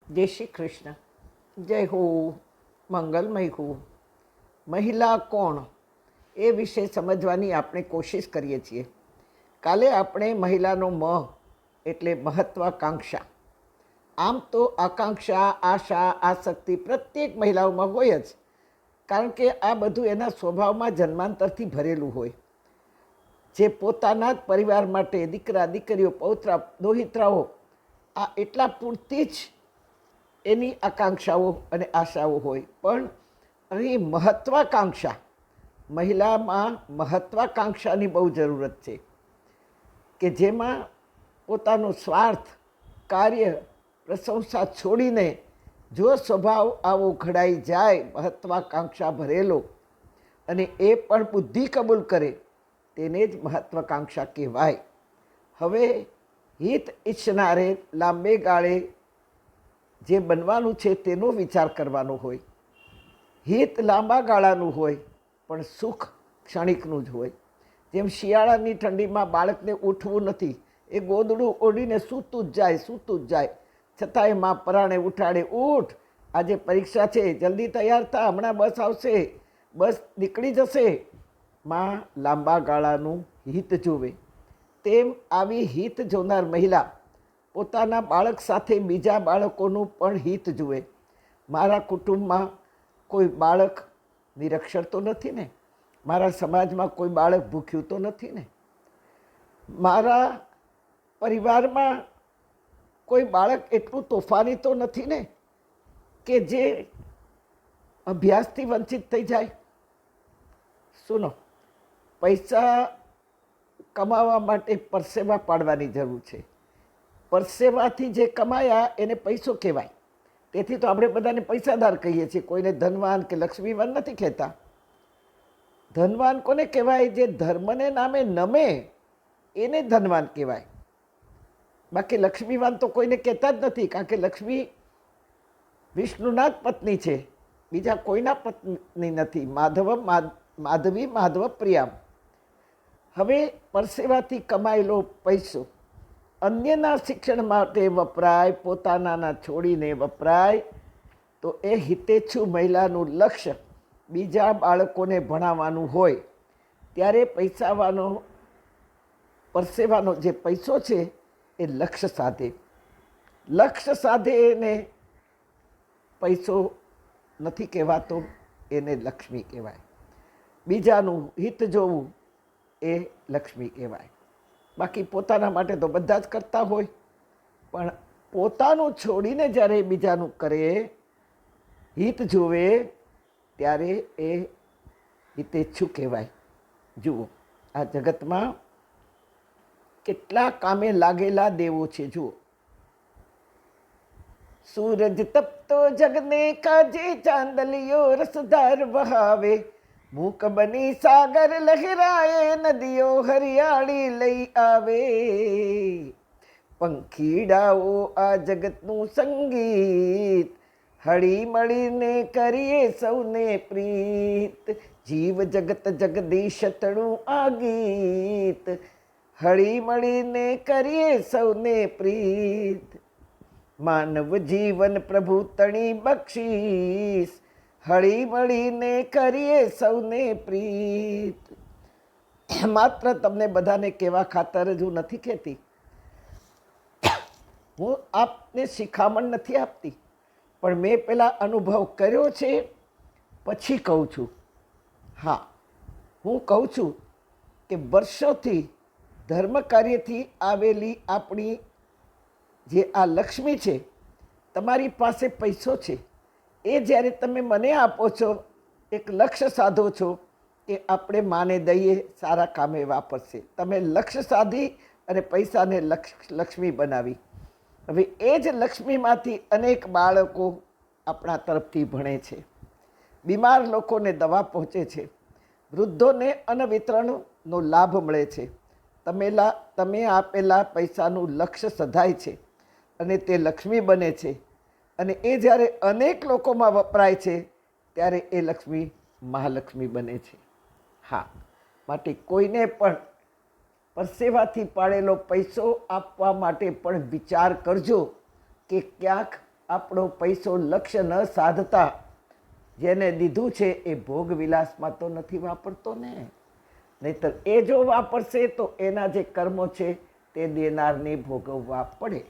જય શ્રી કૃષ્ણ. જય હો, મંગલમય હો. મહિલા કોણ એ વિશે સમજવાની આપણે કોશિશ કરીએ છીએ. કાલે આપણે મહિલાનો મ એટલે મહત્વાકાંક્ષા. આમ તો આકાંક્ષા, આશા, આસક્તિ પ્રત્યેક મહિલાઓમાં હોય જ, કારણ કે આ બધું એના સ્વભાવમાં જન્માંતરથી ભરેલું હોય. જે પોતાના જ પરિવાર માટે દીકરા, દીકરીઓ, પૌત્રા, દોહિત્રાઓ આ એટલા પૂરતી જ એની આકાંક્ષાઓ અને આશાઓ હોય. પણ અહીં મહત્વાકાંક્ષા, મહિલામાં મહત્વાકાંક્ષાની બહુ જરૂરત છે, કે જેમાં પોતાનો સ્વાર્થ, કાર્ય, પ્રશંસા છોડીને જો સ્વભાવ આવો ઘડાઈ જાય, મહત્વાકાંક્ષા ભરેલો, અને એ પણ બુદ્ધિ કબૂલ કરે, તેને જ મહત્વાકાંક્ષા કહેવાય. હવે હિત ઈચ્છનારે લાંબે ગાળે જે બનવાનું છે તેનો વિચાર કરવાનો હોય. હિત લાંબા ગાળાનું હોય, પણ સુખ ક્ષણિકનું જ હોય. જેમ શિયાળાની ઠંડીમાં બાળકને ઉઠવું નથી, એ ગોદડું ઓઢીને સૂતું જ જાય, સૂતું જ જાય, છતાંય મા પરાણે ઉઠાડે, ઉઠ, આજે પરીક્ષા છે, જલ્દી તૈયાર થા, હમણાં બસ આવશે, બસ નીકળી જશે. માં લાંબા ગાળાનું હિત જોવે. તેમ આવી હિત જોનાર મહિલા પોતાના બાળક સાથે બીજા બાળકોનું પણ હિત જુએ. મારા કુટુંબમાં કોઈ બાળક નિરક્ષર તો નથી ને? મારા સમાજમાં કોઈ બાળક ભૂખ્યું તો નથી ને? મારા પરિવારમાં કોઈ બાળક એટલું તોફાની તો નથી ને કે જે અભ્યાસથી વંચિત થઈ જાય? સુનો, પૈસા કમાવા માટે પરસેવા પાડવાની જરૂર છે. પરસેવાથી જે કમાયા એને પૈસો કહેવાય. તેથી તો આપણે બધાને પૈસાદાર કહીએ છીએ, કોઈને ધનવાન કે લક્ષ્મીવાન નથી કહેતા. ધનવાન કોને કહેવાય? જે ધર્મને નામે નમે એને ધનવાન કહેવાય. બાકી લક્ષ્મીવાન તો કોઈને કહેતા જ નથી, કારણ કે લક્ષ્મી વિષ્ણુના જ પત્ની છે, બીજા કોઈના પત્ની નથી. માધવી માધવ પ્રિયામ. હવે પરસેવાથી કમાયેલો પૈસો અન્યના શિક્ષણ માટે વપરાય, પોતાનાના છોડીને વપરાય, તો એ હિતેચ્છુ મહિલાનું લક્ષ્ય બીજા બાળકોને ભણાવવાનું હોય. ત્યારે પૈસાવાનો, પરસેવાનો જે પૈસો છે એ લક્ષ્ય સાધે. લક્ષ્ય સાધે એને પૈસો નથી કહેવાતો, એને લક્ષ્મી કહેવાય. બીજાનું હિત જોવું એ લક્ષ્મી કહેવાય. બાકી પોતાના માટે તો બધા જ કરતા હોય, પણ પોતાનું છોડીને જ્યારે બીજાનું કરે, હિત જોવે, ત્યારે એ હિતેચ્છુ કહેવાય. જુઓ, આ જગતમાં કેટલા કામે લાગેલા દેવો છે. જુઓ, સૂરજ તપતો જગને કાજે, ચાંદલિયો રસધાર વહાવે, મૂક બની સાગર લહેરાએ, નદીઓ હરિયાળી લઈ આવે. પંખીડાઓ આ જગતનું સંગીત, હળી મળીને કરીએ સૌને પ્રીત. જીવ જગત જગદીશ તણું આ ગીત, હળી મળીને કરીએ સૌને પ્રીત. માનવ જીવન પ્રભુ તણી બક્ષીસ, હળી મળીને કરીએ સૌને પ્રીત. માત્ર તમને બધાને કહેવા ખાતર જ હું નથી કહેતી, હું આપને શિખામણ નથી આપતી, પણ મેં પેલા અનુભવ કર્યો છે પછી કહું છું. હા, હું કહું છું કે વર્ષોથી ધર્મ કાર્યથી આવેલી આપણી જે આ લક્ષ્મી છે, તમારી પાસે પૈસો છે, એ જ્યારે તમે મને આપો છો, એક લક્ષ્ય સાધો છો કે આપણે માને દઈએ, સારા કામે વાપરશે. તમે લક્ષ્ય સાધી અને પૈસાને લક્ષ્મી બનાવી. હવે એ જ લક્ષ્મીમાંથી અનેક બાળકો આપણા તરફથી ભણે છે, બીમાર લોકોને દવા પહોંચે છે, વૃદ્ધોને અન્ન વિતરણનો લાભ મળે છે. તમે આપેલા પૈસાનું લક્ષ્ય સધાય છે અને તે લક્ષ્મી બને છે, અને એ જ્યારે અનેક લોકોમાં વપરાય છે ત્યારે એ લક્ષ્મી મહાલક્ષ્મી બને છે. હા, માટે કોઈને પણ પરસેવાથી પાડેલો પૈસો આપવા માટે પણ વિચાર કરજો કે ક્યાંક આપણો પૈસો લક્ષ્ય ન સાધતા જેને દીધું છે એ ભોગ વિલાસમાં તો નથી વાપરતો ને. નહીંતર એ જો વાપરશે તો એના જે કર્મો છે તે દેનારને ભોગવવા પડે.